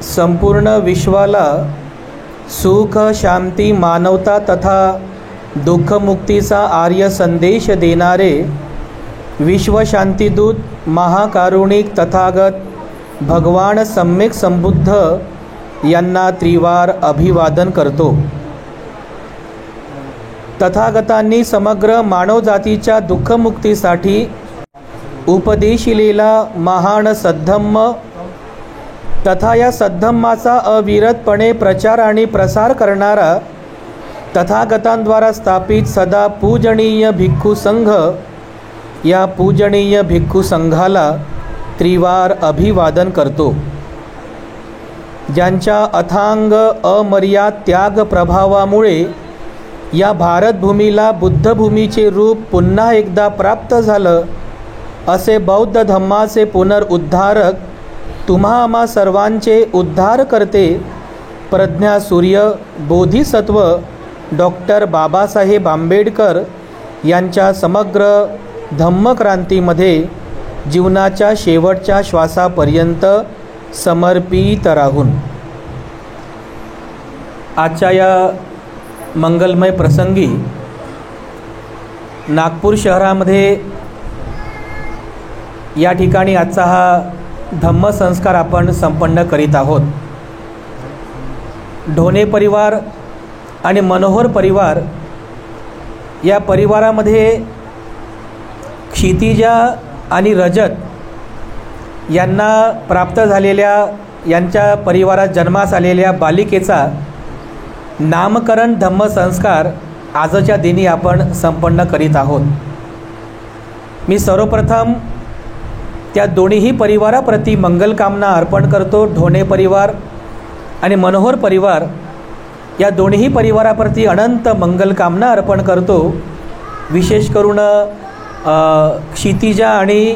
संपूर्ण विश्वाला सुख, शांती, मानवता तथा दुःखमुक्तीचा आर्य संदेश देणारे विश्वशांतीदूत, महाकारुणिक तथागत भगवान सम्यक संबुद्ध यांना त्रिवार अभिवादन करतो। तथागतांनी समग्र मानवजातीच्या दुःखमुक्तीसाठी उपदेशिलेला महान सद्धम्म तथा या सद्धम्माचा अविरतपणे प्रचार आणि प्रसार करणारा तथागतांद्वारा स्थापित सदा पूजनीय भिक्खू संघ, या पूजनीय भिक्खू संघाला त्रिवार अभिवादन करतो। ज्यांच्या अथांग अमर्याद त्याग प्रभावामुळे या भारतभूमीला बुद्धभूमीचे रूप पुन्हा एकदा प्राप्त झालं, असे बौद्ध धम्माचे पुनरुद्धारक, तुम्हा आम्हा सर्वांचे उद्धार करते प्रज्ञा सूर्य बोधिसत्व डॉक्टर बाबासाहेब आंबेडकर यांच्या समग्र धम्मक्रांतीमध्ये जीवनाच्या शेवटच्या श्वासापर्यंत समर्पित राहून आजच्या या मंगलमय प्रसंगी नागपूर शहरामध्ये या ठिकाणी आजचा हा धम्मसंस्कार आपण संपन्न करीत आहोत। ढोणे परिवार आणि मनोहर परिवार या परिवारामध्ये क्षितिजा आणि रजत यांना प्राप्त झालेल्या, यांच्या परिवारात जन्मास आलेल्या बालिकेचा नामकरण धम्मसंस्कार आजच्या दिनी आपण संपन्न करीत आहोत। मी सर्वप्रथम त्या दोन्हीही परिवाराप्रती मंगलकामना अर्पण करतो। ढोणे परिवार आणि मनोहर परिवार या दोन्ही परिवाराप्रती अनंत मंगलकामना अर्पण करतो। विशेष करून क्षितिजा आणि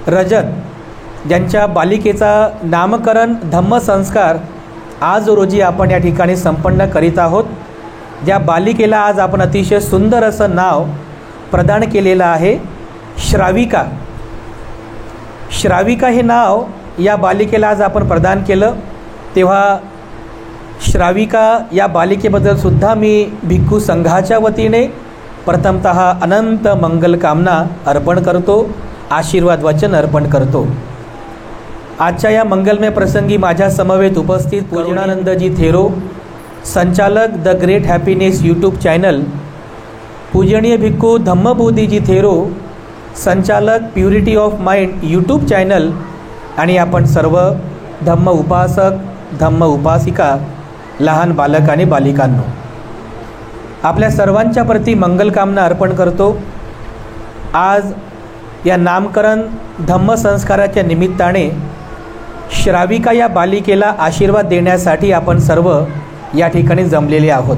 रजत ज्यांच्या बालिकेचा नामकरण धम्मसंस्कार आज रोजी आपण या ठिकाणी संपन्न करीत आहोत। ज्या बालिकेला आज आपण अतिशय सुंदर असं नाव प्रदान केलेलं आहे, श्राविका। श्राविका हे नाव या बालिकेला आज आपण प्रदान केलं, तेव्हा श्राविका या बालिकेबद्दल सुद्धा मी भिक्खू संघाच्या वतीने प्रथमतः अनंत मंगलकामना अर्पण करतो, आशीर्वाद वचन अर्पण करतो। आजच्या या मंगलमय प्रसंगी माझ्या समवेत उपस्थित पूजनानंदजी थेरो, संचालक the great happiness YouTube channel, पूजनीय भिक्खू धम्मबोधीजी थेरो, संचालक purity of mind YouTube channel, आणि आपण सर्व धम्म उपासक, धम्म उपासिका, लहान बालक आणि बालिकांनो, आपल्या सर्वांच्या प्रती मंगलकामना अर्पण करतो। आज या नामकरण धम्मसंस्काराच्या निमित्ताने श्राविका या बालिकेला आशीर्वाद देण्यासाठी आपण सर्व या ठिकाणी जमलेले आहोत।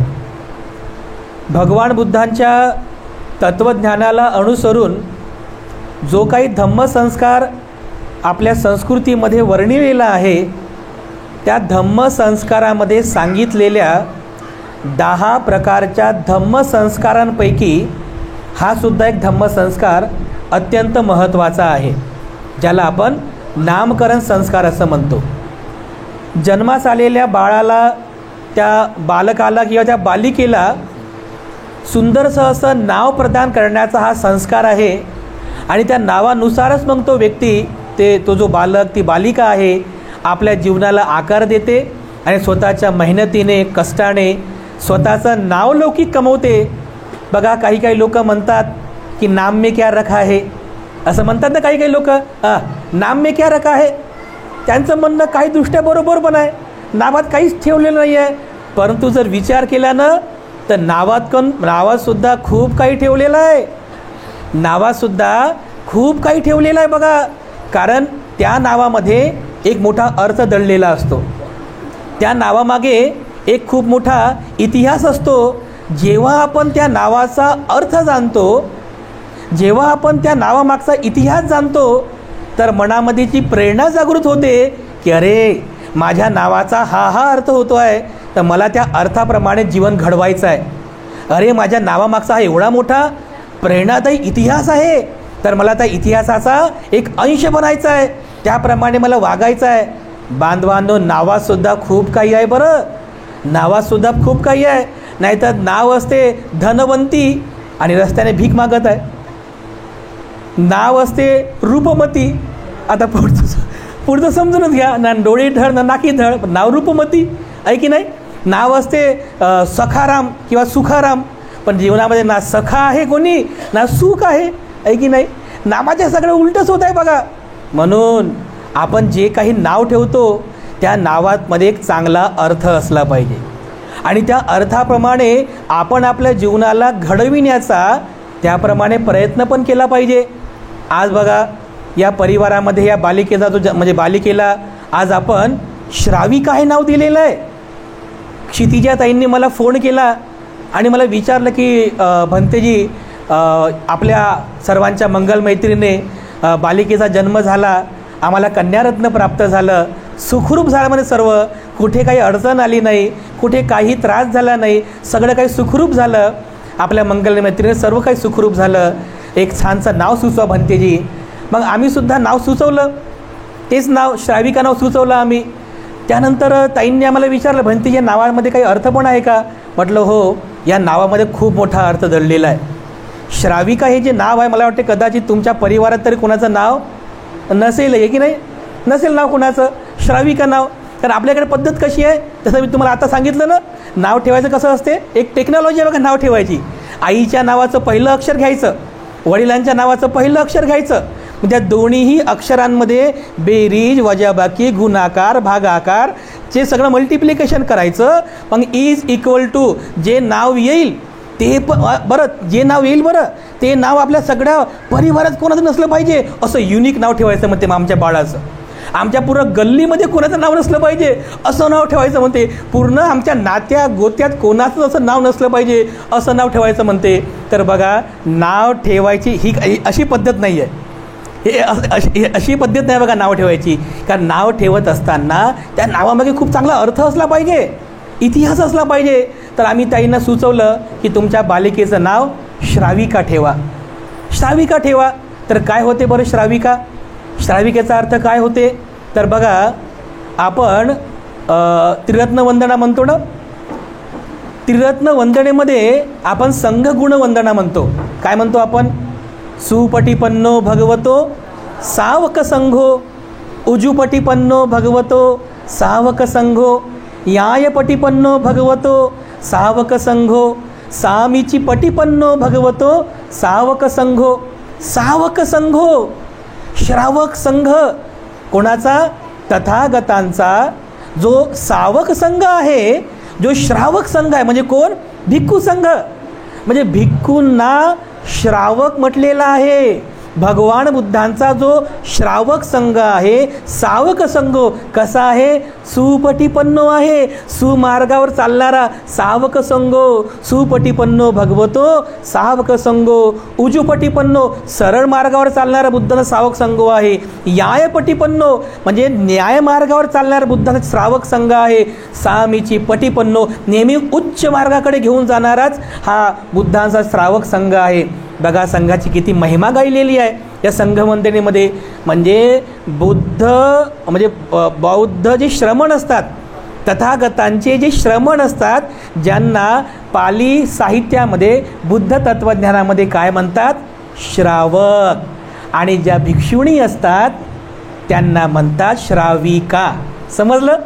भगवान बुद्धांच्या तत्त्वज्ञानाला अनुसरून जो काही धम्मसंस्कार आपल्या संस्कृतीमध्ये वर्णिलेला आहे, त्या धम्मसंस्कारामध्ये सांगितलेल्या 10 प्रकारच्या धम्मसंस्कारांपैकी हा सुद्धा एक धम्मसंस्कार अत्यंत महत्त्वाचा आहे, ज्याला आपण नामकरण संस्कार असं म्हणतो। जन्मास आलेल्या बाळाला, त्या बालकाला किंवा त्या बालिकेला सुंदरसं असं नाव प्रदान करण्याचा हा संस्कार आहे, आणि त्या नावानुसारच मग तो व्यक्ती, तो जो बालक, ती बालिका आहे, आपल्या जीवनाला आकार देते आणि स्वतःच्या मेहनतीने, कष्टाने स्वतःचं नाव लौकिक कमवते। बघा, काही लोक म्हणतात की नाम में क्या रखा है, असं म्हणतात ना काही लोक, नाम में क्या रखा है। त्यांचं म्हणणं काही दृष्ट्या बरोबर पण आहे, नावात काहीच ठेवलेलं नाही आहे, परंतु जर विचार केला ना तर नावातसुद्धा खूप काही ठेवलेलं आहे, नावातसुद्धा खूप काही ठेवलेलं आहे बघा। कारण त्या नावामध्ये एक मोठा अर्थ दडलेला असतो, त्या नावामागे एक खूप मोठा इतिहास असतो। जेव्हा आपण त्या नावाचा अर्थ जाणतो, जेव्हा आपण त्या नावामागचा इतिहास जाणतो, तर मनामध्ये जी प्रेरणा जागृत होते की अरे, माझ्या नावाचा हा अर्थ होतो आहे, तर मला त्या अर्थाप्रमाणे जीवन घडवायचं आहे। अरे, माझ्या नावामागचा हा एवढा मोठा प्रेरणादायी इतिहास आहे, तर मला त्या इतिहासाचा एक अंश बनायचा आहे, त्याप्रमाणे मला वागायचं आहे। बांधवांनो, नावातसुद्धा खूप काही आहे बरं, नावातसुद्धा खूप काही आहे. नाहीतर नाव असते धनवंती आणि रस्त्याने भीक मागत आहे. नाव असते रूपमती, आता पुढचं समजूनच घ्या ना, डोळे ढळ ना नाकी ढळ, नाव रूपमती आहे की नाही. नाव असते सखाराम किंवा सुखाराम, पण जीवनामध्ये ना सखा आहे कोणी ना सुख आहे की नाही. नामाचे सगळं उलटच होत आहे बघा. म्हणून आपण जे काही नाव ठेवतो त्या नावामध्ये एक चांगला अर्थ असला पाहिजे आणि त्या अर्थाप्रमाणे आपण आपल्या जीवनाला घडविण्याचा त्याप्रमाणे प्रयत्न पण केला पाहिजे. आज बघा या परिवारामध्ये या बालिकेचा जो म्हणजे बालिकेला आज आपण श्राविका हे नाव दिलेलं आहे. क्षितिजा ताईंनी मला फोन केला आणि मला विचारलं की भंतेजी, आपल्या सर्वांच्या मंगलमैत्रीने बालिकेचा जन्म झाला, आम्हाला कन्यारत्न प्राप्त झालं, सुखरूप झालं म्हणजे सर्व, कुठे काही अडचण आली नाही, कुठे काही त्रास झाला नाही, सगळं काही सुखरूप झालं, आपल्या मंगलमैत्रीने सर्व काही सुखरूप झालं, एक छानचं नाव सुचवा भंतेजी. मग आम्हीसुद्धा नाव सुचवलं, तेच नाव श्राविका नाव सुचवलं आम्ही. त्यानंतर ताईंनी आम्हाला विचारलं, भंतेजी या नावामध्ये काही अर्थ पण आहे का? म्हटलं हो, या नावामध्ये खूप मोठा अर्थ दडलेला आहे. श्राविका हे जे नाव आहे, मला वाटते कदाचित तुमच्या परिवारात तरी कोणाचं नाव नसेल, आहे की नाही, नसेल नाव कोणाचं श्राविका नाव. तर आपल्याकडे पद्धत कशी आहे, तसं मी तुम्हाला आता सांगितलं ना, नाव ठेवायचं कसं असते, एक टेक्नॉलॉजी आहे बघा नाव ठेवायची. आईच्या नावाचं पहिलं अक्षर घ्यायचं, वडिलांच्या नावाचं पहिलं अक्षर घ्यायचं, त्या दोन्हीही अक्षरांमध्ये बेरीज, वजाबाकी, गुणाकार, भागाकार जे सगळं मल्टिप्लिकेशन करायचं. मग इज इक्वल टू जे नाव येईल ते बरं, जे नाव येईल बरं ते नाव आपल्या सगळ्या परिवारात कोणाचं नसलं पाहिजे, असं युनिक नाव ठेवायचं म्हणते. मग आमच्या बाळाचं, आमच्या पूर्ण गल्लीमध्ये कोणाचं नाव नसलं पाहिजे असं नाव ठेवायचं म्हणते. पूर्ण आमच्या नात्या गोत्यात कोणाचं असं नाव नसलं पाहिजे असं नाव ठेवायचं म्हणते. तर बघा, नाव ठेवायची ही अशी पद्धत नाही आहे, हे अशी पद्धत नाही बघा नाव ठेवायची. कारण नाव ठेवत असताना त्या नावामागे खूप चांगला अर्थ असला पाहिजे, इतिहास असला पाहिजे. तर आम्ही ताईंना सुचवलं की तुमच्या बालिकेचं नाव श्राविका ठेवा, श्राविका ठेवा. तर काय होते बरं श्राविका, श्राविकेचा अर्थ काय होते? तर बघा, आपण त्रिरत्न वंदना म्हणतो ना, त्रिरत्न वंदनेमध्ये आपण संघगुण वंदना म्हणतो. काय म्हणतो आपण? सुपटिपन्नो भगवतो सावक संघो, उजुपटिपन्नो भगवतो सावक संघो, यायपटिपन्नो भगवतो सावक संघो, सामीची पटिपन्नो भगवतो सावक संघो. सावक संघो, श्रावक संघ कोणाचा? तथागतांचा जो सावक संघ आहे, जो श्रावक संघ आहे म्हणजे कोण? भिक्खू संघ. म्हणजे भिक्खूंना श्रावक म्हटलेला आहे. भगवान बुद्धांचा जो श्रावक संघ आहे, सावक संघ कसा आहे? सुपटिपन्नो आहे, सुमार्गावर चालणारा सावक संघो. सुपटिपन्नो भगवतो सावक संघो, उजुपटिपन्नो सरळ मार्गावर चालणारा बुद्धाचा सावक संघ आहे. यायपटिपन्नो म्हणजे न्याय मार्गावर चालणारा बुद्धाचा श्रावक संघ आहे. सामीची पटिपन्नो नेहमी उच्च मार्गाकडे घेऊन जाणाराच हा बुद्धांचा श्रावक संघ आहे. बघा संघाची किती महिमा गायलेली आहे या संघवंदनेमध्ये. म्हणजे बुद्ध म्हणजे बौद्ध जे श्रमण असतात, तथागतांचे जे श्रमण असतात, ज्यांना पाली साहित्यामध्ये बुद्ध तत्त्वज्ञानामध्ये काय म्हणतात? श्रावक. आणि ज्या भिक्षुणी असतात त्यांना म्हणतात श्राविका. समजलं?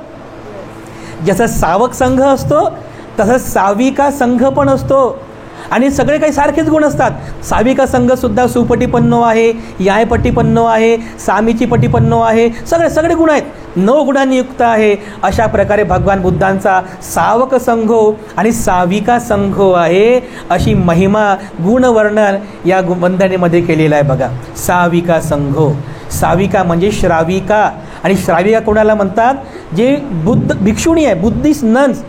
जसं सावक संघ असतो तसंच साविका संघ पण असतो आणि सगळे काही सारखेच गुण असतात. साविका संघसुद्धा सुपटिपन्नो आहे, यायपटिपन्नो आहे, सामीची पटिपन्नो आहे, सगळे गुण आहेत, 9 गुणांनी युक्त आहे. अशा प्रकारे भगवान बुद्धांचा सावक संघो आणि साविका संघो आहे. अशी महिमा गुणवर्णन या वंदनेमध्ये केलेलं आहे बघा. साविका संघो, साविका म्हणजे श्राविका. आणि श्राविका कोणाला म्हणतात? जे बुद्ध भिक्षुणी आहे, बुद्धिस्ट नन्स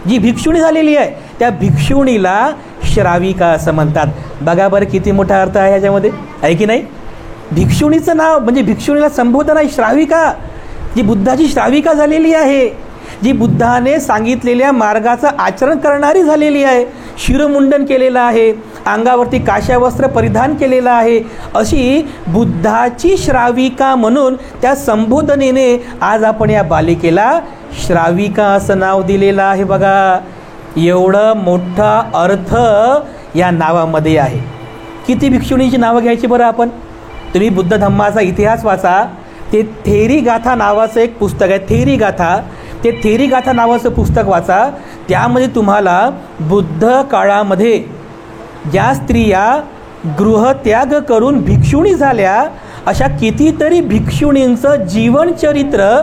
जी भिक्षुणी झालेली आहे त्या भिक्षुणीला श्राविका असं म्हणतात. बघा बरं किती मोठा अर्थ आहे ह्याच्यामध्ये, आहे की नाही? भिक्षुणीचं नाव म्हणजे भिक्षुणीला संबोधन आहे श्राविका, जी बुद्धाची श्राविका झालेली आहे, जी बुद्धाने सांगितलेल्या मार्गाचं आचरण करणारी झालेली आहे, शिरमुंडन केलेलं आहे अंगावरती काश्या वस्त्र परिधान केलेलं आहे, अशी बुद्धाची श्राविका म्हणून त्या संबोधनेने आज आपण या बालिकेला श्राविका असं नाव दिलेलं आहे. बघा, एवढं मोठा अर्थ या नावामध्ये आहे. किती भिक्षुणींची नावं घ्यायची बरं आपण? तुम्ही बुद्ध धम्माचा इतिहास वाचा. ते थेरी गाथा नावाचं एक पुस्तक आहे. थेरी गाथा, ते थेरी गाथा नावाचं पुस्तक वाचा. त्यामध्ये तुम्हाला बुद्ध काळामध्ये ज्या स्त्रिया गृहत्याग करून भिक्षुणी झाल्या अशा कितीतरी भिक्षुणींचं जीवनचरित्र,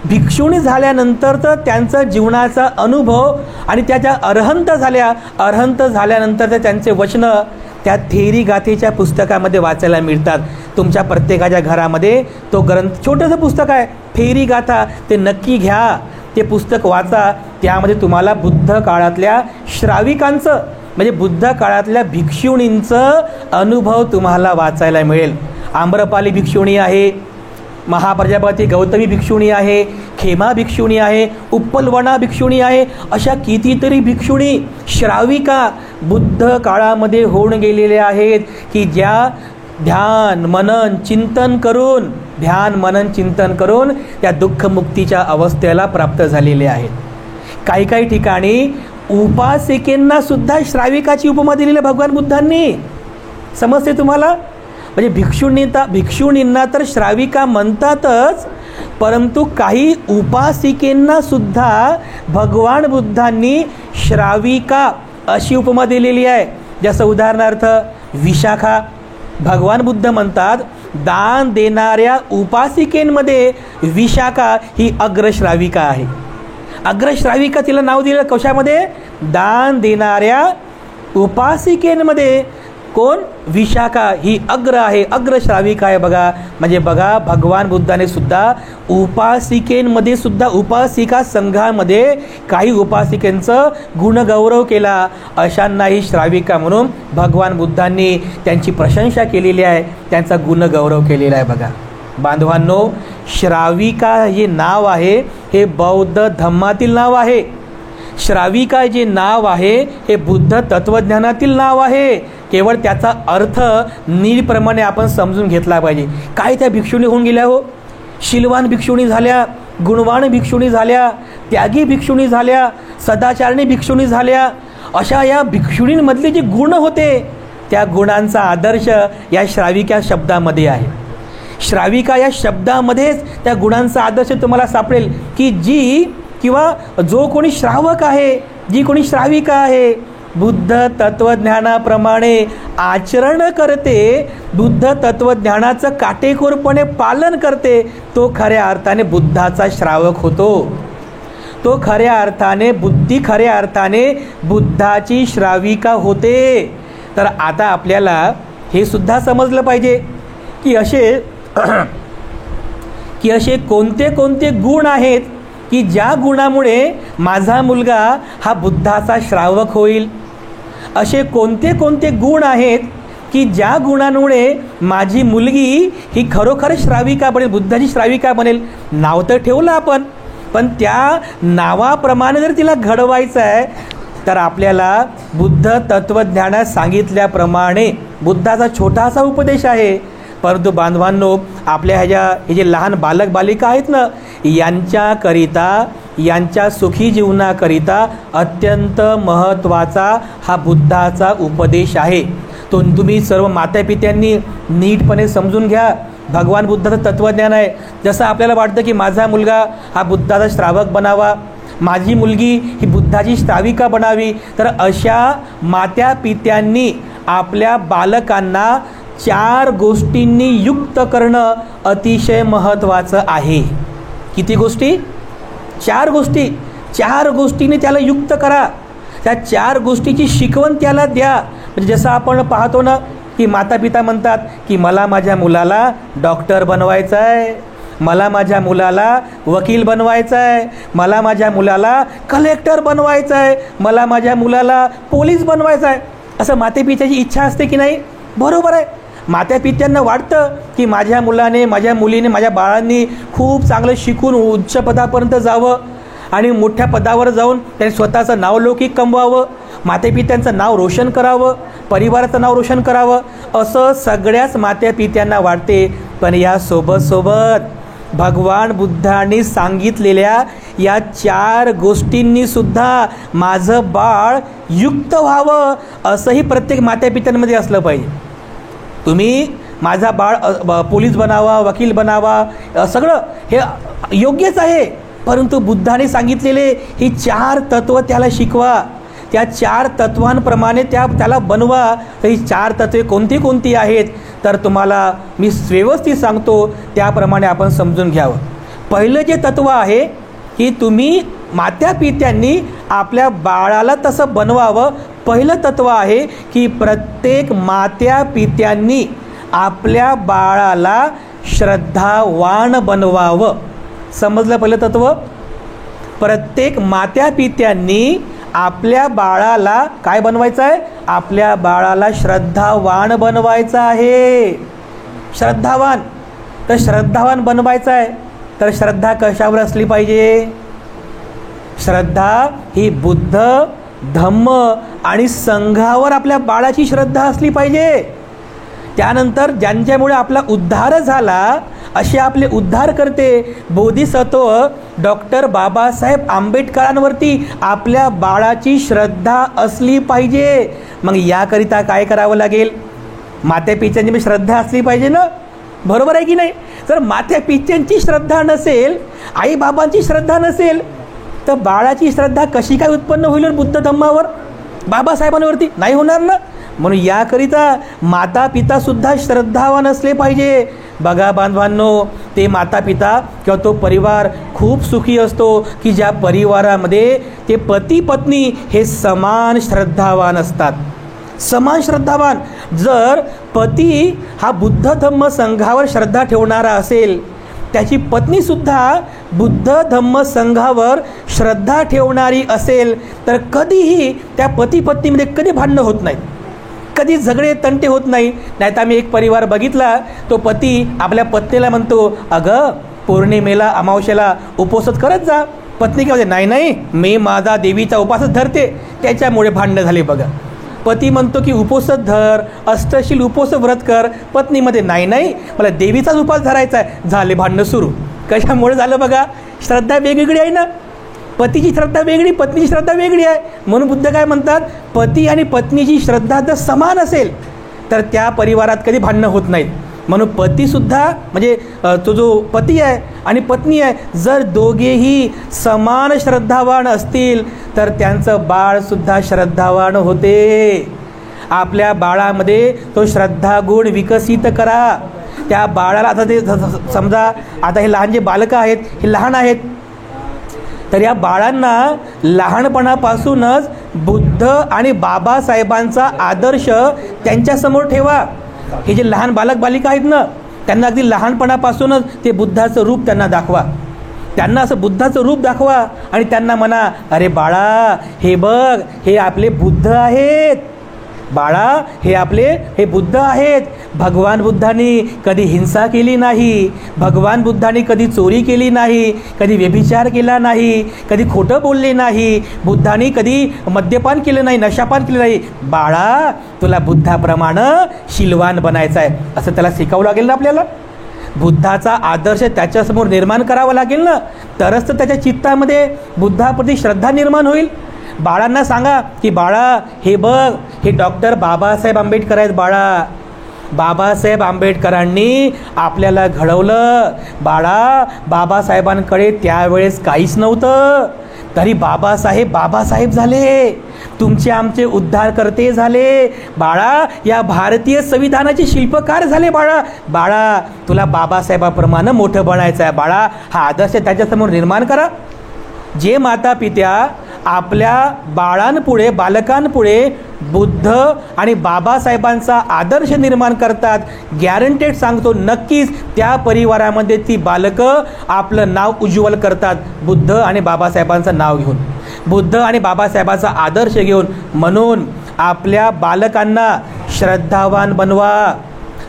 भिक्षुणी झाल्यानंतरचं त्यांचा जीवनाचा अनुभव आणि त्या ज्या अरहंत झाल्यानंतर त्यांचे वचनं त्या थेरी गाथेच्या पुस्तकामध्ये वाचायला मिळतात. तुमच्या प्रत्येकाच्या घरामध्ये तो ग्रंथ, छोटंसं पुस्तक आहे थेरी गाथा, ते नक्की घ्या, ते पुस्तक वाचा. त्यामध्ये तुम्हाला बुद्ध काळातल्या श्राविकांचं म्हणजे बुद्ध काळातल्या भिक्षुणींचं अनुभव तुम्हाला वाचायला मिळेल. आम्रपाली भिक्षुणी आहे, महाप्रजापती गौतमी भिक्षुणी आहे, खेमा भिक्षुणी आहे, उत्पलवना भिक्षुणी आहे. अशा कितीतरी भिक्षुणी श्राविका बुद्ध काळामध्ये होऊन गेलेल्या आहेत की ज्या ध्यान मनन चिंतन करून त्या दुःखमुक्तीच्या अवस्थेला प्राप्त झालेले आहेत. काही ठिकाणी उपासिकेंना सुद्धा श्राविकाची उपमा दिलेली भगवान बुद्धांनी. समजते तुम्हाला? म्हणजे भिक्षुणींना तर श्राविका म्हणतातच, परंतु काही उपासिकेंना सुद्धा भगवान बुद्धांनी श्राविका अशी उपमा दिलेली आहे. जसं उदाहरणार्थ विशाखा, भगवान बुद्ध म्हणतात दान देणाऱ्या उपासिकेंमध्ये विशाखा ही अग्रश्राविका आहे. अग्रश्राविका तिला नाव दिलं कशामध्ये? दान देणाऱ्या उपासिकेंमध्ये कोण? विशाखा ही अग्र आहे, अग्रश्राविका आहे. बघा, म्हणजे बघा भगवान बुद्धाने सुद्धा उपासिकेंमध्ये सुद्धा उपासिका संघामध्ये काही उपासिकेंचं गुणगौरव केला. अशांनाही श्राविका म्हणून भगवान बुद्धांनी त्यांची प्रशंसा केलेली आहे, त्यांचा गुणगौरव केलेला आहे. बघा बांधवांनो, श्राविका हे नाव आहे हे बौद्ध धम्मातील नाव आहे. श्राविका जे नाव आहे हे बुद्ध तत्वज्ञानातील नाव आहे. केवळ त्याचा अर्थ नीटप्रमाणे आपण समजून घेतला पाहिजे. काय त्या भिक्षुणी होऊन गेल्या हो? शीलवान भिक्षुणी झाल्या, गुणवान भिक्षुणी झाल्या, त्यागी भिक्षुणी झाल्या, सदाचारणी भिक्षुणी झाल्या. अशा या भिक्षुणींमधले जे गुण होते त्या गुणांचा आदर्श या श्राविका शब्दामध्ये आहे. श्राविका या शब्दामध्येच त्या गुणांचा आदर्श तुम्हाला सापडेल की जी किंवा जो कोणी श्रावक आहे, जी कोणी श्राविका आहे, बुद्ध तत्वज्ञानाप्रमाणे आचरण करते, बुद्ध तत्वज्ञानाचं काटेकोरपणे पालन करते, तो खऱ्या अर्थाने बुद्धाचा श्रावक होतो. तो खऱ्या अर्थाने बुद्धाची श्राविका होते. तर आता आपल्याला हे सुद्धा समजलं पाहिजे की असे कोणते गुण आहेत की ज्या गुणामुळे माझा मुलगा हा बुद्धाचा श्रावक होईल. असे कोणते गुण आहेत की ज्या गुणांमुळे माझी मुलगी ही खरोखर श्राविका बनेल, बुद्धाची श्राविका बनेल. नाव तर ठेवलं आपण, पण त्या नावाप्रमाणे जर तिला घडवायचं आहे तर आपल्याला बुद्ध तत्वज्ञानात सांगितल्याप्रमाणे बुद्धाचा छोटासा उपदेश आहे. परंतु बांधवांनो, आपल्या हे जे लहान बालक बालिका आहेत ना, यांच्या सुखी जीवनाकरिता अत्यंत महत्त्वाचा हा बुद्धाचा उपदेश आहे. तो तुम्ही सर्व मातापित्यांनी नीटपणे समजून घ्या. भगवान बुद्धाचं तत्वज्ञान आहे. जसं आपल्याला वाटतं की माझा मुलगा हा बुद्धाचा श्रावक बनावा, माझी मुलगी ही बुद्धाची श्राविका बनावी, तर अशा मातापित्यांनी आपल्या बालकांना 4 गोष्टींनी युक्त करणं अतिशय महत्त्वाचं आहे. किती गोष्टी? 4 गोष्टी. 4 गोष्टींनी त्याला युक्त करा. त्या 4 गोष्टीची शिकवण त्याला द्या. म्हणजे जसं आपण पाहतो ना की मातापिता म्हणतात की मला माझ्या मुलाला डॉक्टर बनवायचं आहे, मला माझ्या मुलाला वकील बनवायचं आहे, मला माझ्या मुलाला कलेक्टर बनवायचं आहे, मला माझ्या मुलाला पोलीस बनवायचं आहे. असं मातेपित्याची इच्छा असते की नाही? बरोबर आहे. मातापित्यांना वाटतं की माझ्या मुलाने, माझ्या मुलीने, माझ्या बाळांनी खूप चांगलं शिकून उच्च पदापर्यंत जावं आणि मोठ्या पदावर जाऊन त्यांनी स्वतःचं नावलौकिक कमवावं. मातेपित्यांचं नाव रोशन करावं, परिवाराचं नाव रोशन करावं असं सगळ्याच मातापित्यांना वाटते. पण या सोबत भगवान बुद्धांनी सांगितलेल्या या 4 गोष्टींनी सुद्धा माझं बाळ युक्त व्हावं असंही प्रत्येक मातापित्यांमध्ये असलं पाहिजे. तुम्ही माझा बाळ पोलीस बनावा, वकील बनावा, सगळं हे योग्यच आहे, परंतु बुद्धाने सांगितलेले ही 4 तत्त्व त्याला शिकवा. त्या 4 तत्वांप्रमाणे त्याला बनवा. तर ही 4 तत्वे कोणती आहेत तर तुम्हाला मी व्यवस्थित सांगतो, त्याप्रमाणे आपण समजून घ्यावं. पहिलं जे तत्व आहे की तुम्ही मातापित्यांनी आपल्या बाळाला तसं बनवावं. पहिलं तत्व आहे की प्रत्येक मातापित्यांनी आपल्या बाळाला श्रद्धावान बनवावं. समजलं पहिलं तत्व? प्रत्येक मातापित्यांनी आपल्या बाळाला काय बनवायचं आहे? आपल्या बाळाला श्रद्धावान बनवायचं आहे. श्रद्धावान. तर श्रद्धावान बनवायचं आहे तर श्रद्धा कशावर असली पाहिजे? श्रद्धा ही बुद्ध, धम्म आणि संघावर आपल्या बाळाची श्रद्धा असली पाहिजे. त्यानंतर ज्यांच्यामुळे आपला उद्धार झाला असे आपले उद्धार करते बोधिसत्व डॉक्टर बाबासाहेब आंबेडकरांवरती आपल्या बाळाची श्रद्धा असली पाहिजे. मग याकरिता काय करावं लागेल? मातापित्यांची श्रद्धा असली पाहिजे ना, बरोबर आहे की नाही? जर मातापित्यांची श्रद्धा नसेल, आईबाबांची श्रद्धा नसेल, तर बाळाची श्रद्धा कशी काय उत्पन्न होईल बुद्ध धम्मावर, बाबासाहेबांवरती? नाही होणार ना. म्हणून याकरिता माता पिता सुद्धा श्रद्धावान असले पाहिजे. बघा बांधवांनो, ते माता पिता किंवा तो परिवार खूप सुखी असतो की ज्या परिवारामध्ये ते पती पत्नी हे समान श्रद्धावान असतात. समान श्रद्धावान. जर पती हा बुद्ध धम्म संघावर श्रद्धा ठेवणारा असेल, त्याची पत्नीसुद्धा बुद्ध धम्म संघावर श्रद्धा ठेवणारी असेल, तर कधीही त्या पती पत्नीमध्ये कधी भांडणं होत नाहीत, कधी झगडे तंटे होत नाही. नाही तर आम्ही एक परिवार बघितला, तो पती आपल्या पत्नीला म्हणतो, अगं पौर्णिमेला अमावस्येला उपवास करत जा. पत्नी काय म्हणते, नाही मी माझा देवीचा उपवासच धरते. त्याच्यामुळे भांडणं झाले बघा. पती म्हणतो की उपवास धर, अष्टशील उपवास व्रत कर. पत्नीमध्ये नाही मला देवीचाच उपवास धरायचा आहे. झाले भांडणं सुरू. कशामुळे झालं बघा? श्रद्धा वेगवेगळी आहे ना. पतीची श्रद्धा वेगळी, पत्नीची श्रद्धा वेगळी आहे. म्हणून बुद्ध काय म्हणतात, पती आणि पत्नीची श्रद्धा जर समान असेल तर त्या परिवारात कधी भांडणं होत नाहीत. म्हणून पतीसुद्धा म्हणजे तो जो पती आहे आणि पत्नी आहे, जर दोघेही समान श्रद्धावान असतील तर त्यांचं बाळसुद्धा श्रद्धावान होते. आपल्या बाळामध्ये तो श्रद्धागुण विकसित करा. त्या बाळाला आता ते समजा आता हे लहान जे बालकं आहेत हे लहान आहेत, तर या बाळांना लहानपणापासूनच बुद्ध आणि बाबासाहेबांचा आदर्श त्यांच्यासमोर ठेवा. हे जे लहान बालक बालिका आहेत ना, त्यांना अगदी लहानपणापासूनच ते बुद्धाचं रूप त्यांना दाखवा. त्यांना असं बुद्धाचं रूप दाखवा आणि त्यांना म्हणा, अरे बाळा हे बघ, हे आपले बुद्ध आहेत. बाळा हे बुद्ध आहेत. भगवान बुद्धांनी कधी हिंसा केली नाही, भगवान बुद्धांनी कधी चोरी केली नाही, कधी व्यभिचार केला नाही, कधी खोटं बोलले नाही, बुद्धांनी कधी मद्यपान केलं नाही, नशापान केलं नाही. बाळा तुला बुद्धाप्रमाणे शीलवान बनायचं आहे असं त्याला शिकावं लागेल ना. आपल्याला बुद्धाचा आदर्श त्याच्यासमोर निर्माण करावा लागेल ना, तरच तर त्याच्या चित्तामध्ये बुद्धाप्रती श्रद्धा निर्माण होईल. बाळांना सांगा की बाळा हे बघ, हे डॉक्टर बाबासाहेब आंबेडकर आहेत. बाळा बाबासाहेब आंबेडकरांनी आपल्याला घडवलं. बाळा बाबासाहेबांकडे त्यावेळेस काहीच नव्हतं, तरी बाबासाहेब झाले, तुमचे आमचे उद्धारकर्ते झाले. बाळा या भारतीय संविधानाचे शिल्पकार झाले. बाळा तुला बाबासाहेबाप्रमाणे मोठं बनायचं आहे. बाळा हा आदर्श त्याच्यासमोर निर्माण करा. जे माता पित्या आपल्या बालकांपुढे बुद्ध आणि बाबासाहेबांचा आदर्श निर्माण करतात, गॅरंटेड सांगतो नक्कीच त्या परिवारामध्ये ती बालकं आपलं नाव उज्ज्वल करतात. बुद्ध आणि बाबासाहेबांचं नाव घेऊन, बुद्ध आणि बाबासाहेबांचा आदर्श घेऊन. म्हणून आपल्या बालकांना श्रद्धावान बनवा.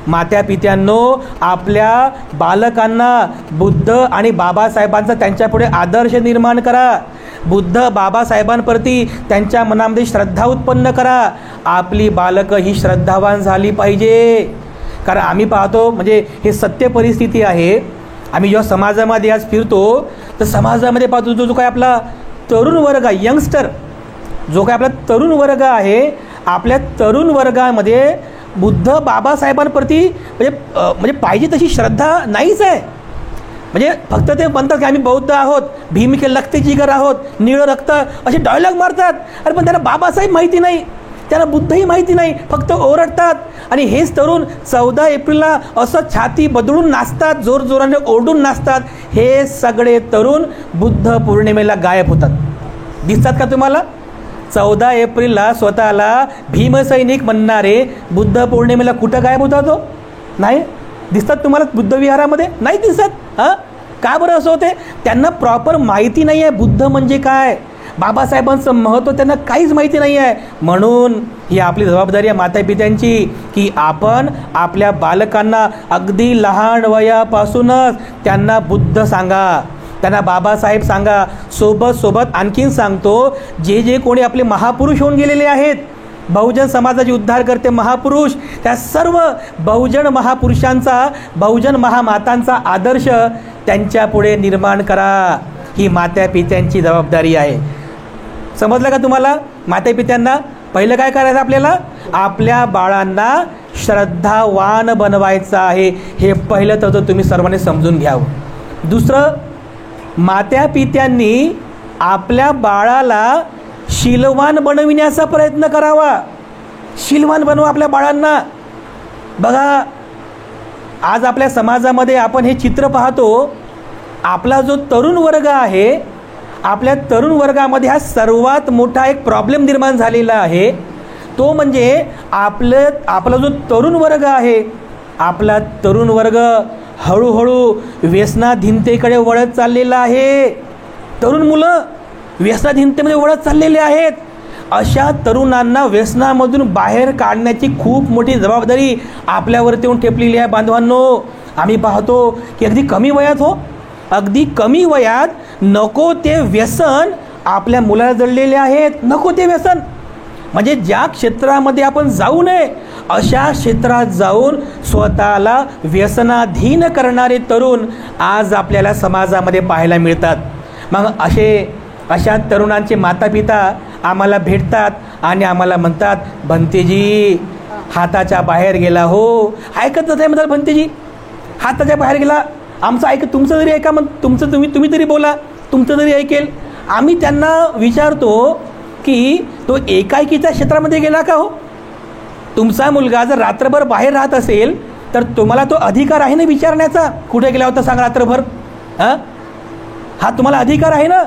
मातापित्यांनो, आपल्या बालकांना बुद्ध आणि बाबासाहेबांचा त्यांच्यापुढे आदर्श निर्माण करा. बुद्ध बाबासाहेबांप्रती त्यांच्या मनामध्ये श्रद्धा उत्पन्न करा. आपली बालकं ही श्रद्धावान झाली पाहिजे. कारण आम्ही पाहतो, म्हणजे हे सत्य परिस्थिती आहे. आम्ही जेव्हा समाजामध्ये आज फिरतो तर समाजामध्ये पाहतो जो काय आपला तरुण वर्ग, यंगस्टर जो काय आपला तरुण वर्ग आहे, आपल्या तरुण वर्गामध्ये बुद्ध बाबासाहेबांप्रती म्हणजे पाहिजे तशी श्रद्धा नाहीच आहे. म्हणजे फक्त ते म्हणतात की आम्ही बौद्ध आहोत, भीम के लखते जिगर आहोत, निळं रक्त, असे डायलॉग मारतात. अरे पण त्यांना बाबासाहेब माहिती नाही, त्यांना बुद्धही माहिती नाही, फक्त ओरडतात. आणि हेच तरुण 14 एप्रिलला असं छाती बदलून नाचतात, जोरजोराने ओरडून नाचतात. हे सगळे तरुण बुद्ध पौर्णिमेला गायब होतात. दिसतात का तुम्हाला? 14 एप्रिलला स्वतःला भीमसैनिक म्हणणारे बुद्ध पौर्णिमेला कुठं गायब होतात? तो नाही दिसतात तुम्हाला बुद्धविहारामध्ये? नाही दिसत. हां, का बरं असं होते? त्यांना प्रॉपर माहिती नाही आहे बुद्ध म्हणजे काय, बाबासाहेबांचं महत्त्व त्यांना काहीच माहिती नाही आहे. म्हणून ही आपली जबाबदारी आहे मातापित्यांची की आपण आपल्या बालकांना अगदी लहान वयापासूनच त्यांना बुद्ध सांगा, त्यांना बाबासाहेब सांगा. सोबत आणखीन सांगतो, जे कोणी आपले महापुरुष होऊन गेलेले आहेत, बहुजन समाजाचे उद्धार करते महापुरुष, त्या सर्व बहुजन महापुरुषांचा, बहुजन महामातांचा आदर्श त्यांच्या पुढे निर्माण करा. ही मातापित्यांची जबाबदारी आहे. समजलं का तुम्हाला? मातापित्यांना पहिलं काय करायचं? आपल्याला आपल्या बाळांना श्रद्धावान बनवायचं आहे. हे पहिलं तत्त्व तुम्ही सर्वांनी समजून घ्यावं. दुसरं, मातापित्यांनी आपल्या बाळाला शीलवान बनविण्याचा प्रयत्न करावा. शीलवान बनवा आपल्या बाळांना. बघा, आज आपल्या समाजामध्ये आपण हे चित्र पाहतो. आपला जो तरुण वर्ग आहे, आपल्या तरुण वर्गामध्ये हा सर्वात मोठा एक प्रॉब्लेम निर्माण झालेला आहे. तो म्हणजे आपला जो तरुण वर्ग आहे, आपला तरुण वर्ग हळूहळू व्यसनाधीनतेकडे वळत चाललेला आहे. तरुण मुलं व्यसनाधीनतेमध्ये वळत चाललेले आहेत. अशा तरुणांना व्यसनामधून बाहेर काढण्याची खूप मोठी जबाबदारी आपल्यावरती येऊन ठेपलेली आहे. बांधवांनो, आम्ही पाहतो की अगदी कमी वयात नको ते व्यसन आपल्या मुलाला जडलेले आहेत. नको ते व्यसन म्हणजे ज्या क्षेत्रामध्ये आपण जाऊ नये अशा क्षेत्रात जाऊन स्वतःला व्यसनाधीन करणारे तरुण आज आपल्याला समाजामध्ये पाहायला मिळतात. मग अशा तरुणांचे मातापिता आम्हाला भेटतात आणि आम्हाला म्हणतात, भंतेजी हाताच्या बाहेर गेला हो. ऐकतच नाही म्हणतात, भंतेजी हाताच्या बाहेर गेला. आमचं तुमचं जरी ऐका, मग तुमचं तुम्ही तरी बोला, तुमचं जरी ऐकेल. आम्ही त्यांना विचारतो की तो एकाएकीच्या क्षेत्रामध्ये गेला का हो? तुमचा मुलगा जर रात्रभर बाहेर राहत असेल तर तुम्हाला तो अधिकार आहे ना विचारण्याचा, कुठे गेला होता सांग रात्रभर? हा तुम्हाला अधिकार आहे ना.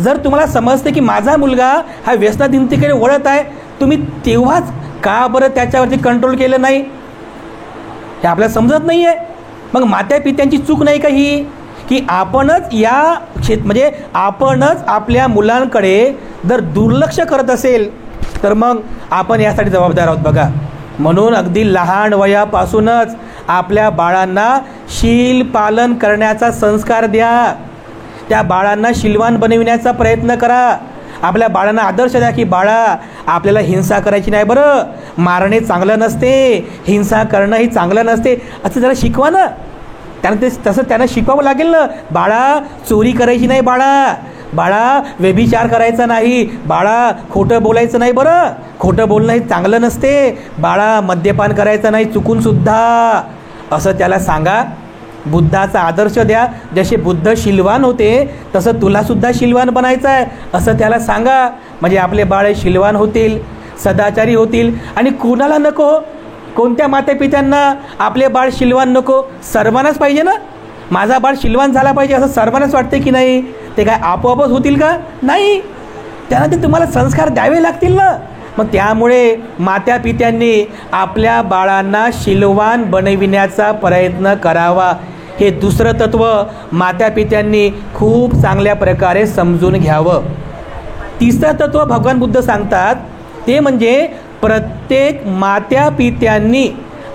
जर तुम्हाला समजते की माझा मुलगा हा व्यसनाधीनतेकडे वळत आहे, तुम्ही तेव्हाच का बरं त्याच्यावरती कंट्रोल केलं नाही? हे आपल्याला समजत नाही आहे. मग मातापित्यांची चूक नाही का ही, की आपणच आपणच आपल्या मुलांकडे जर दुर्लक्ष करत असेल तर मग आपण यासाठी जबाबदार आहोत. बघा, म्हणून अगदी लहान वयापासूनच आपल्या बाळांना शील पालन करण्याचा संस्कार द्या. त्या बाळांना शीलवान बनविण्याचा प्रयत्न करा. आपल्या बाळांना आदर्श द्या की बाळा, आपल्याला हिंसा करायची नाही बरं, मारणे चांगलं नसते, हिंसा करणं ही चांगलं नसते, असं जरा शिकवा ना. तसं त्यांना शिकवावं लागेल ना. बाळा, चोरी करायची नाही बाळा, व्यभिचार करायचा नाही बाळा, खोटं बोलायचं नाही बरं, खोटं बोलणं हे चांगलं नसते बाळा, मद्यपान करायचं नाही चुकून सुद्धा, असं त्याला सांगा. बुद्धाचा आदर्श द्या. जसे बुद्ध शीलवान होते तसं तुलासुद्धा शीलवान बनायचं आहे असं त्याला सांगा. म्हणजे आपले बाळ शीलवान होतील, सदाचारी होतील. आणि कुणाला नको? कोणत्या मातापित्यांना आपले बाळ शीलवान नको? सर्वांनाच पाहिजे ना. माझा बाळ शीलवान झाला पाहिजे असं सर्वांनाच वाटते की नाही? ते काय आपोआपच होतील का? नाही, त्यांना ते तुम्हाला संस्कार द्यावे लागतील ना. मग त्यामुळे मातापित्यांनी आपल्या बाळांना शीलवान बनविण्याचा प्रयत्न करावा. हे दुसरं तत्त्व मातापित्यांनी खूप चांगल्या प्रकारे समजून घ्यावं. तिसरं तत्त्व भगवान बुद्ध सांगतात ते म्हणजे प्रत्येक मातापित्यांनी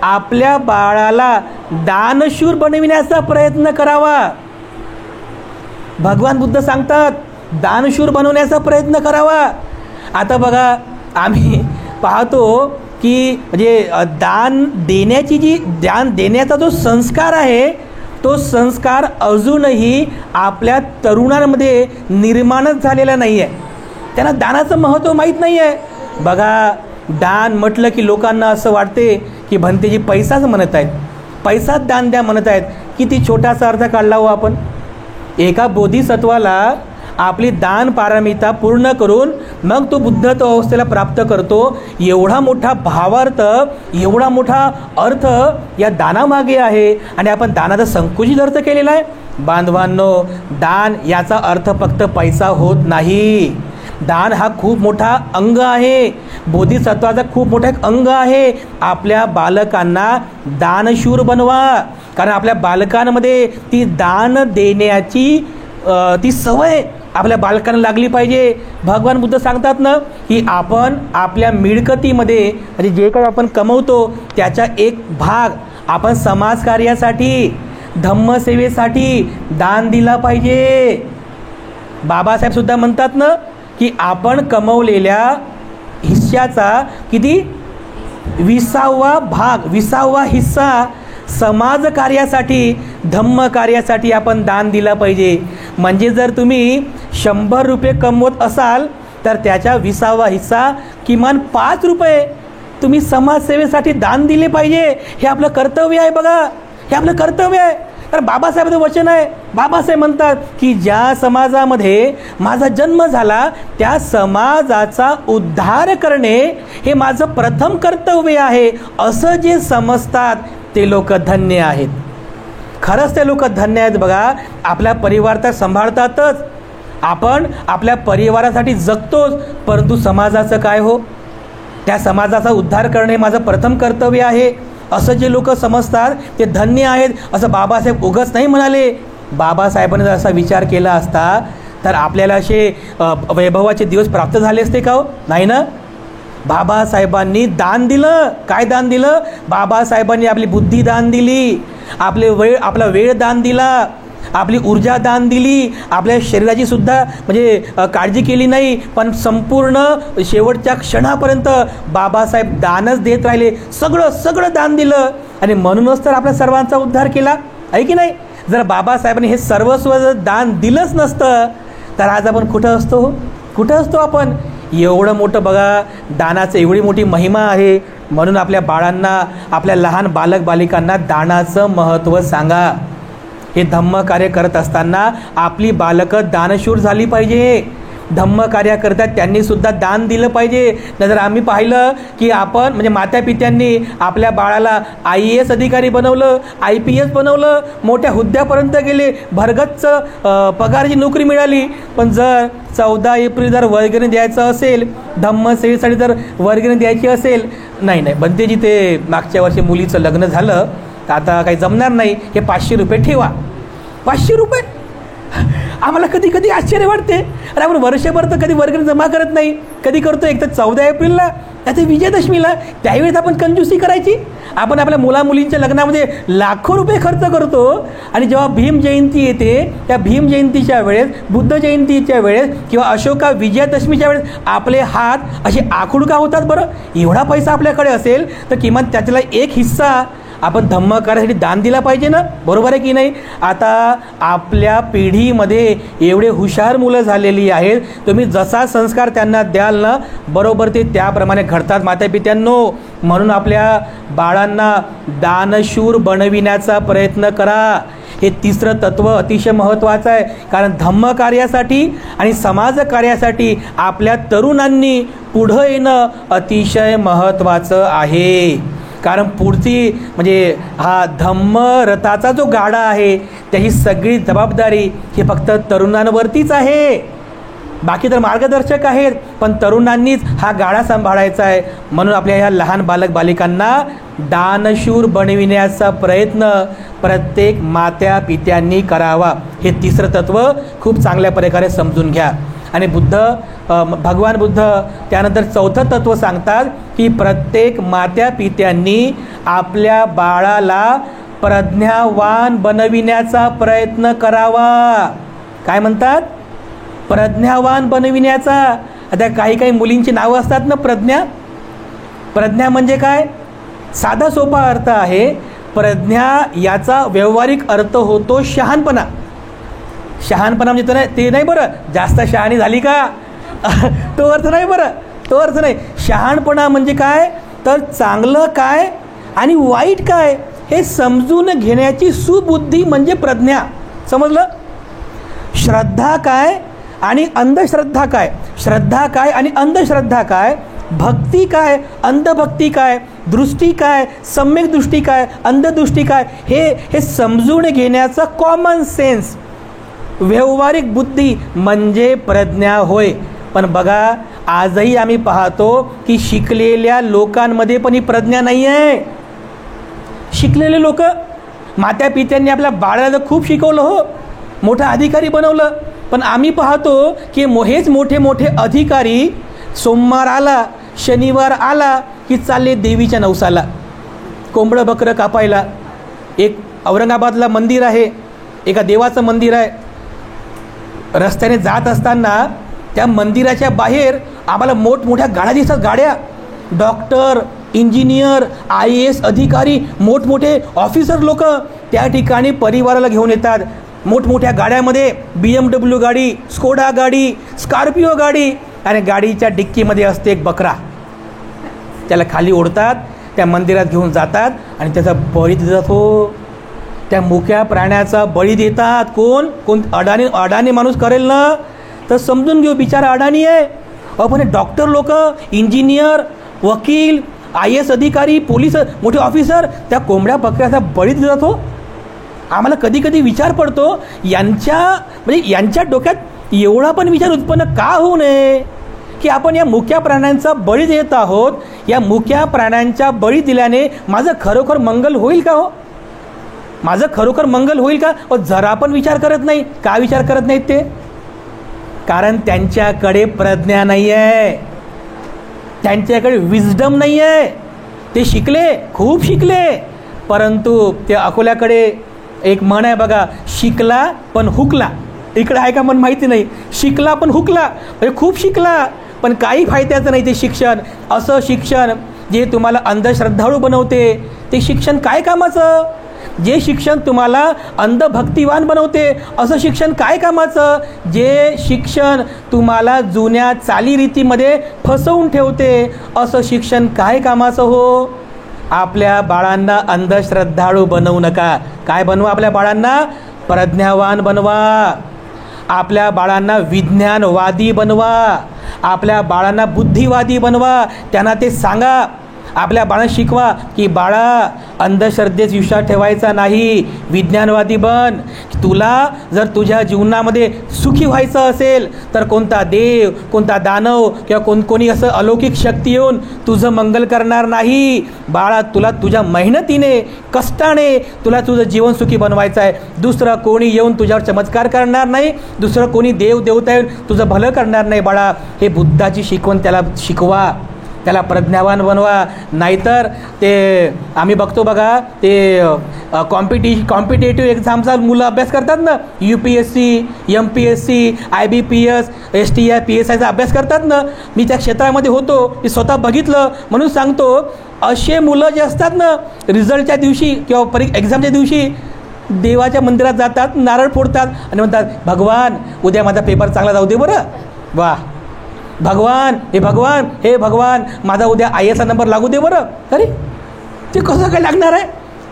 आपल्या बाळाला दानशूर बनविण्याचा प्रयत्न करावा. भगवान बुद्ध सांगतात दानशूर बनवण्याचा प्रयत्न करावा. आता बघा आम्ही पाहतो की म्हणजे दान देण्याचा जो संस्कार आहे तो संस्कार अजूनही आपल्या तरुणांमध्ये निर्माणच झालेला नाही आहे. त्यांना दानाचं महत्त्व माहीत नाही आहे. बघा दान म्हटलं की लोकांना असं वाटते की भंतेजी पैसाच म्हणत आहेत, पैसाच दान द्या म्हणत आहेत. किती छोटासा अर्थ काढला हो आपण. एका बोधिसत्वाला आपली दान पारमिता पूर्ण करून मग तो बुद्धत्व अवस्थेला प्राप्त करतो. एवढा मोठा भावार्थ, एवढा मोठा अर्थ या दानामागे आहे आणि आपण दानाचा संकुचित अर्थ केलेला आहे. बांधवांनो, दान याचा अर्थ फक्त पैसा होत नाही. दान हा खूप मोठा अंग आहे, बोधिसत्वाचा खूप मोठा एक अंग आहे. आपल्या बालकांना दानशूर बनवा, कारण आपल्या बालकांमध्ये ती दान देण्याची ती सवय आपल्या बालकांना लागली पाहिजे. भगवान बुद्ध सांगतात ना की आपण आपल्या मिळकतीमध्ये म्हणजे जे काही आपण कमवतो त्याचा एक भाग आपण समाजकार्यासाठी, धम्मसेवेसाठी दान दिला पाहिजे. बाबासाहेब सुद्धा म्हणतात ना की आपण कमवलेल्या हिस्साचा किती 20वा भाग, 20वा हिस्सा समाज कार्यासाठी, धम्म कार्यासाठी आपण दान दिला पाहिजे. म्हणजे जर तुम्ही 100 रुपये कमवत असाल तर त्याच्या 20वा हिस्सा किमान 5 रुपये तुम्ही समाजसेवेसाठी दान दिले पाहिजे. हे आपलं कर्तव्य आहे. बघा हे आपलं कर्तव्य आहे. तर बाबासाहेबांचं वचन आहे. बाबासाहेब म्हणतात की ज्या समाजामध्ये माझा जन्म झाला त्या समाजाचा उद्धार करणे हे माझं प्रथम कर्तव्य आहे. असं जे समजतात ते लोक धन्य आहेत. खरंच ते लोक धन्य आहेत. बघा आपल्या परिवार तर सांभाळतातच, आपण आपल्या परिवारासाठी जगतोच, परंतु समाजाचं काय हो? त्या समाजाचा उद्धार करणे माझं प्रथम कर्तव्य आहे असं जे लोक समजतात ते धन्य आहेत. असं बाबासाहेब उगाच नाही म्हणाले. बाबासाहेबांनी जर असा विचार केला असता तर आपल्याला असे वैभवाचे दिवस प्राप्त झाले असते का हो? नाही ना. बाबासाहेबांनी दान दिलं. काय दान दिलं? बाबासाहेबांनी आपली बुद्धी दान दिली, आपला वेळ दान दिला, आपली ऊर्जा दान दिली, आपल्या शरीराची सुद्धा म्हणजे काळजी केली नाही, पण संपूर्ण शेवटच्या क्षणापर्यंत बाबासाहेब दानच देत राहिले. सगळं दान दिलं आणि म्हणूनच तर आपल्या सर्वांचा उद्धार केला आहे की नाही. जर बाबासाहेबांनी हे सर्वस्व जर दान दिलंच नसतं तर आज आपण कुठं असतो? कुठं असतो आपण? एवढं मोठं बघा दानाचं एवढी मोठी महिमा आहे. म्हणून आपल्या बाळांना, आपल्या लहान बालक बालिकांना दानाचं महत्त्व सांगा. हे धम्म कार्य करत असताना आपली बालकं दानशूर झाली पाहिजे. धम्म कार्य करतात त्यांनी सुद्धा दान दिलं पाहिजे. नंतर आम्ही पाहिलं की आपण म्हणजे मातापित्यांनी आपल्या बाळाला IAS अधिकारी बनवलं, IPS बनवलं, मोठ्या हुद्द्यापर्यंत गेले, भरगच्च पगाराची नोकरी मिळाली. पण जर 14 एप्रिल जर वर्गणी द्यायचं असेल, धम्मसेवेसाठी जर वर्गणी द्यायची असेल, नाही बंतेजी ते मागच्या वर्षी मुलीचं लग्न झालं तर आता काही जमणार नाही, हे 500 रुपये ठेवा. 500 रुपये आम्हाला कधी कधी आश्चर्य वाटते. अरे आपण वर्षभर तर कधी वर्गणी जमा करत नाही. कधी करतो? एक तर 14 एप्रिलला, त्याचे विजयादशमीला. त्यावेळेस आपण कंजूसी करायची. आपण आपल्या मुलामुलींच्या लग्नामध्ये लाखो रुपये खर्च करतो आणि जेव्हा भीम जयंती येते त्या भीम जयंतीच्या वेळेस, बुद्ध जयंतीच्या वेळेस किंवा अशोका विजयादशमीच्या वेळेस आपले हात असे आखूड का होतात बरं? एवढा पैसा आपल्याकडे असेल तर किमान त्यातला एक हिस्सा आपण धम्म कार्यासाठी दान दिला पाहिजे ना. बरोबर आहे की नाही. आता आपल्या पिढीमध्ये एवढे हुशार मुलं झालेली आहेत, तुम्ही जसा संस्कार त्यांना द्याल ना बरोबर ते त्याप्रमाणे घडतात मातापित्यांनो. म्हणून आपल्या बाळांना दानशूर बनविण्याचा प्रयत्न करा. हे तिसरं तत्व अतिशय महत्त्वाचं आहे. कारण धम्म कार्यासाठी आणि समाज कार्यासाठी आपल्या तरुणांनी पुढं येणं अतिशय महत्त्वाचं आहे. कारण पुढची म्हणजे हा धम्म रथाचा जो गाडा आहे त्याची सगळी जबाबदारी ही फक्त तरुणांवरतीच आहे. बाकी तर मार्गदर्शक आहेत, पण तरुणांनीच हा गाडा सांभाळायचा आहे. म्हणून आपल्या ह्या लहान बालक बालिकांना दानशूर बनविण्याचा प्रयत्न प्रत्येक मात्या पित्यांनी करावा. हे तिसरं तत्व खूप चांगल्या प्रकारे समजून घ्या. आणि भगवान बुद्ध त्यानंतर चौथं तत्व सांगतात की प्रत्येक मात्या पित्यांनी आपल्या बाळाला प्रज्ञावान बनविण्याचा प्रयत्न करावा. काय म्हणतात? प्रज्ञावान बनविण्याचा. आता काही काही मुलींची नावं असतात ना प्रज्ञा. प्रज्ञा म्हणजे काय? साधा सोपा अर्थ आहे. प्रज्ञा याचा व्यावहारिक अर्थ होतो शहाणपणा. शहाणपणा म्हणजे ते नाही बरं, जास्त शहाणी झाली का तो अर्थ नाही बरं, तो अर्थ नाही. शहाणपणा म्हणजे काय तर चांगलं काय आणि वाईट काय हे समजून घेण्याची सुबुद्धी म्हणजे प्रज्ञा. समजलं? श्रद्धा काय आणि अंधश्रद्धा काय, श्रद्धा काय आणि अंधश्रद्धा काय, भक्ती काय अंधभक्ती काय, दृष्टी काय सम्यक दृष्टी काय अंधदृष्टी काय, हे समजून घेण्याचा कॉमन सेन्स व्यावहारिक बुद्धी म्हणजे प्रज्ञा होय. पण बघा आजही आम्ही पाहतो की शिकलेल्या लोकांमध्ये पण ही प्रज्ञा नाही आहे. शिकलेले लोक, मात्या पित्यांनी आपल्या बाळाला खूप शिकवलं हो, मोठा अधिकारी बनवलं, पण आम्ही पाहतो की हेच मोठे मोठे अधिकारी सोमवार आला शनिवार आला की चालले देवीच्या नवसाला कोंबडं बकरं कापायला. एक औरंगाबादला मंदिर आहे, एका देवाचं मंदिर आहे. रस्त्याने जात असताना त्या मंदिराच्या बाहेर आम्हाला मोठमोठ्या गाड्या दिसतात. गाड्या, डॉक्टर इंजिनियर IAS अधिकारी मोठमोठे ऑफिसर लोक त्या ठिकाणी परिवाराला घेऊन येतात. मोठमोठ्या गाड्यामध्ये BMW गाडी, स्कोडा गाडी, स्कॉर्पिओ गाडी आणि गाडीच्या डिक्कीमध्ये असते एक बकरा. त्याला खाली ओढतात, त्या मंदिरात घेऊन जातात आणि त्याचा बळी देतात हो. त्या मुक्या प्राण्याचा बळी देतात. कोण अडाणी माणूस करेल ना तर समजून घेऊ बिचारा अडाणी आहे. पण डॉक्टर लोक, इंजिनियर, वकील, IAS अधिकारी, पोलीस, मोठे ऑफिसर त्या कोंबड्या बकऱ्याचा बळी देतात हो. आम्हाला कधी कधी विचार पडतो यांच्या डोक्यात एवढा पण विचार उत्पन्न का होऊ नये की आपण या मुक्या प्राण्यांचा बळी देत आहोत. या मुक्या प्राण्यांच्या बळी दिल्याने माझं खरोखर मंगल होईल का हो? माझं खरोखर मंगल होईल का? जरा पण विचार करत नाही. का विचार करत नाहीत ते? कारण त्यांच्याकडे प्रज्ञा नाही आहे, त्यांच्याकडे विजडम नाही आहे. ते शिकले, खूप शिकले, परंतु ते अकोल्याकडे एक म्हण आहे बघा, शिकला पण हुकला. इकडे आहे का मन माहिती नाही. शिकला पण हुकला म्हणजे खूप शिकला पण काही फायद्याचं नाही ते शिक्षण. असं शिक्षण जे तुम्हाला अंधश्रद्धाळू बनवते ते शिक्षण काय कामाचं? जे शिक्षण तुम्हाला अंधभक्तिवान बनवते असं शिक्षण काय कामाचं? जे शिक्षण तुम्हाला जुन्या चालीरीतीमध्ये फसवून ठेवते असं शिक्षण काय कामाचं हो? आपल्या बाळांना अंधश्रद्धाळू बनवू नका. काय बनवा? आपल्या बाळांना प्रज्ञावान बनवा. आपल्या बाळांना विज्ञानवादी बनवा. आपल्या बाळांना बुद्धिवादी बनवा. त्यांना ते सांगा, आपल्या बाळांना शिकवा की बाळा अंधश्रद्धेस विश्वास ठेवायचा नाही, विज्ञानवादी बन. तुला जर तुझ्या जीवनामध्ये सुखी व्हायचं असेल तर कोणता देव, कोणता दानव किंवा कोणी असं अलौकिक शक्ती येऊन तुझं मंगल करणार नाही. बाळा तुला तुझ्या मेहनतीने कष्टाने तुला तुझं जीवन सुखी बनवायचं आहे. दुसरं कोणी येऊन तुझ्यावर चमत्कार करणार नाही, दुसरं कोणी देव देवता येऊन तुझं भलं करणार नाही. बाळा हे बुद्धाची शिकवण त्याला शिकवा, त्याला प्रज्ञावान बनवा. नाहीतर ते आम्ही बघतो बघा ते कॉम्पिटेटिव्ह एक्झामचा मुलं अभ्यास करतात ना, UPSC MPSC IBPS STI PSIचा अभ्यास करतात ना. मी त्या क्षेत्रामध्ये होतो, मी स्वतः बघितलं म्हणून सांगतो. असे मुलं जे असतात ना रिझल्टच्या दिवशी किंवा एक्झामच्या दिवशी देवाच्या मंदिरात जातात, नारळ फोडतात आणि म्हणतात भगवान उद्या माझा पेपर चांगला जाऊ दे बरं. वा भगवान, हे भगवान माझा उद्या IAS नंबर लागू दे बरं. अरे ते कसं काय लागणार आहे?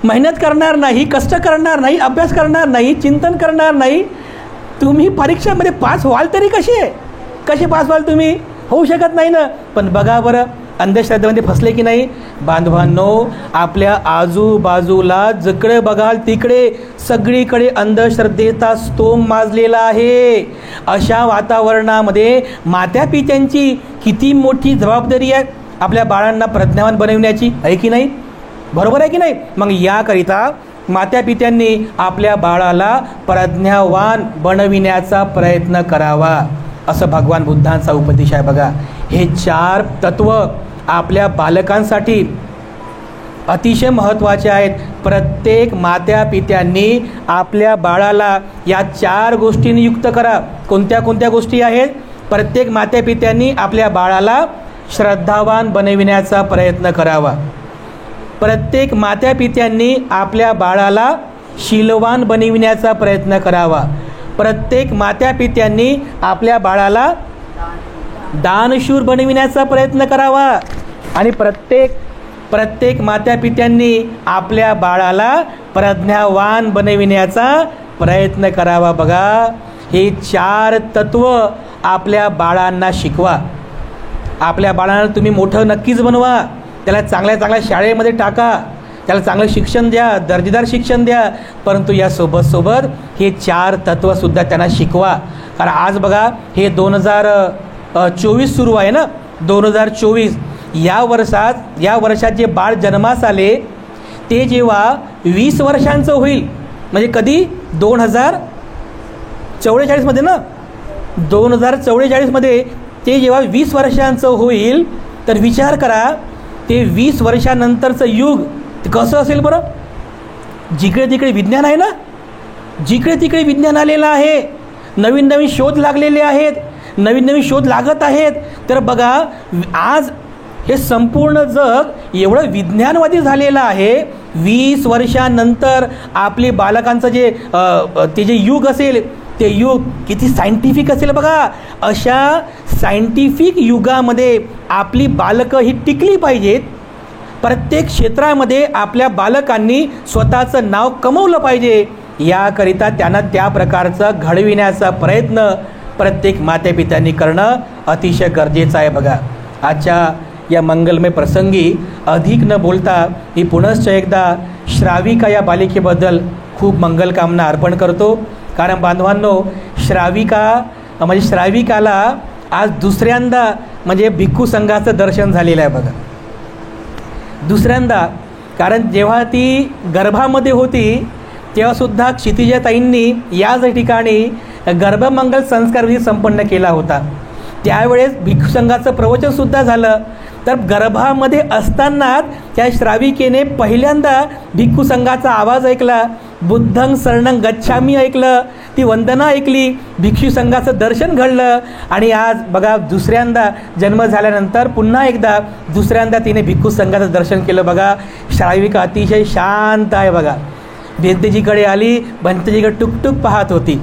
मेहनत करणार नाही, कष्ट करणार नाही, अभ्यास करणार नाही, चिंतन करणार नाही. तुम्ही परीक्षेमध्ये पास व्हाल तरी कसे पास व्हाल तुम्ही? होऊ शकत नाही ना. पण बघा बरं अंधश्रद्धेमध्ये फसले की नाही? बांधवांनो, आपल्या आजूबाजूला जिकडे बघाल तिकडे सगळीकडे अंधश्रद्धेचा स्तोम माजलेला आहे. अशा वातावरणामध्ये मात्या पित्यांची किती मोठी जबाबदारी आहे आपल्या बाळांना प्रज्ञावान बनवण्याची, आहे की नाही? बरोबर आहे की नाही? मग याकरिता मात्या पित्यांनी आपल्या बाळाला प्रज्ञावान बनविण्याचा प्रयत्न करावा असं भगवान बुद्धांचा उपदेश आहे बघा. हे 4 तत्व आपल्या बालकांसाठी अतिशय महत्त्वाचे आहेत. प्रत्येक मात्या पित्यांनी आपल्या बाळाला या 4 गोष्टींनी युक्त करा. कोणत्या कोणत्या गोष्टी आहेत? प्रत्येक मातापित्यांनी आपल्या बाळाला श्रद्धावान बनविण्याचा प्रयत्न करावा. प्रत्येक मातापित्यांनी आपल्या बाळाला शीलवान बनविण्याचा प्रयत्न करावा. प्रत्येक मातापित्यांनी आपल्या बाळाला दानशूर बनविण्याचा प्रयत्न करावा. आणि प्रत्येक मातापित्यांनी आपल्या बाळाला प्रज्ञावान बनविण्याचा प्रयत्न करावा. बघा, हे 4 तत्व आपल्या बाळांना शिकवा. आपल्या बाळांना तुम्ही मोठं नक्कीच बनवा. त्याला चांगल्या चांगल्या शाळेमध्ये टाका, त्याला चांगलं शिक्षण द्या, दर्जेदार शिक्षण द्या. परंतु या सोबत हे 4 तत्वसुद्धा त्यांना शिकवा. कारण आज बघा, हे 2024 सुरू आहे ना, 2024 या वर्षात जे बाळ जन्मास आले ते जेव्हा 20 वर्षांचं होईल, म्हणजे कधी 2044 ना, 2044 ते जेव्हा 20 वर्षांचं होईल, तर विचार करा ते 20 वर्षानंतरचं युग कसं असेल बरं. जिकडे तिकडे विज्ञान आहे ना, जिकडे तिकडे विज्ञान आलेलं आहे, नवीन नवीन शोध लागलेले आहेत, नवीन नवीन शोध लागत आहेत. तर बघा, आज हे संपूर्ण जग एवढं विज्ञानवादी झालेलं आहे. 20 वर्षानंतर आपली बालकांचं ते जे युग असेल, ते युग किती सायंटिफिक असेल बघा. अशा सायंटिफिक युगामध्ये आपली बालकं ही टिकली पाहिजेत. प्रत्येक क्षेत्रामध्ये आपल्या बालकांनी स्वतःचं नाव कमवलं पाहिजे. याकरिता त्यांना त्या प्रकारचं घडविण्याचा प्रयत्न प्रत्येक मातापित्यांनी करणं अतिशय गरजेचं आहे. बघा, आजच्या या मंगलमय प्रसंगी अधिक न बोलता मी पुनश्च एकदा श्राविका या बालिकेबद्दल खूप मंगलकामना अर्पण करतो. कारण बांधवांनो, श्राविकाला आज दुसऱ्यांदा म्हणजे भिक्खू संघाचं दर्शन झालेलं आहे. बघा, दुसऱ्यांदा. कारण जेव्हा ती गर्भामध्ये होती तेव्हासुद्धा क्षितिजाताईंनी याच ठिकाणी गर्भमंगल संस्कार विधी संपन्न केला होता. त्यावेळेस भिक्खू संघाचं प्रवचनसुद्धा झालं. तर गर्भामध्ये असतानाच त्या श्राविकेने पहिल्यांदा भिक्खू संघाचा आवाज ऐकला, बुद्धं शरणं गच्छामी ऐकलं, ती वंदना ऐकली, भिक्षू संघाचं दर्शन घडलं. आणि आज बघा, दुसऱ्यांदा जन्म झाल्यानंतर पुन्हा एकदा दुसऱ्यांदा तिने भिक्खू संघाचं दर्शन केलं. बघा, श्राविका अतिशय शांत आहे. बघा, भंतेजीकडे आली, भंतेजीकडे टुकटुक पाहत होती,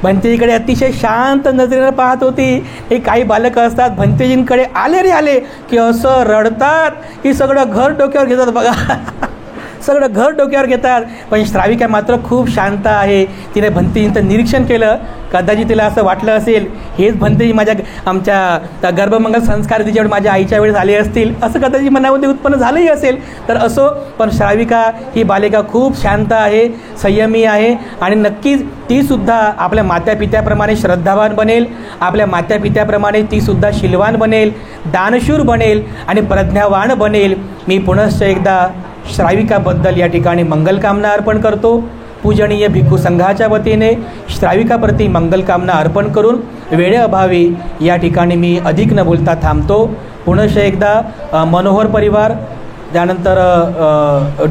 भंतेजीकडे अतिशय शांत नजरेनं पाहत होती. हे काही बालकं असतात, भंतेजींकडे आले की असं रडतात की सगळं घर डोक्यावर घेतात. बघा, सगळं घर डोक्यावर घेतात. पण श्राविका मात्र खूप शांत आहे. तिने भंतेजींचं निरीक्षण केलं. कदाचित तिला असं वाटलं असेल, हेच भंतेजी आमच्या गर्भमंगल संस्कार तिच्यावर माझ्या आईच्या वेळेस आले असतील, असं कदाचित मनामध्ये उत्पन्न झालंही असेल. तर असो, पण श्राविका ही बालिका खूप शांत आहे, संयमी आहे. आणि नक्कीच तीसुद्धा आपल्या मातापित्याप्रमाणे श्रद्धावान बनेल. आपल्या मातापित्याप्रमाणे तीसुद्धा शीलवान बनेल, दानशूर बनेल आणि प्रज्ञावान बनेल. मी पुनश्च एकदा श्राविकाबद्दल या ठिकाणी मंगलकामना अर्पण करतो. पूजनीय भिक्खू संघाच्या वतीने श्राविकाप्रती मंगलकामना अर्पण करून वेळेअभावी या ठिकाणी मी अधिक न बोलता थांबतो. पुनश्च एकदा मनोहर परिवार, त्यानंतर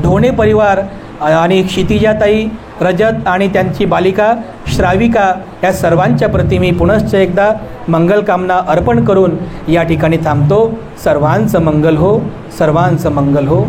ढोणे परिवार आणि क्षितिजाताई, रजत आणि त्यांची बालिका श्राविका या सर्वांच्या प्रती मी पुनश्च एकदा मंगलकामना अर्पण करून या ठिकाणी थांबतो. सर्वांचं मंगल हो, सर्वांचं मंगल हो.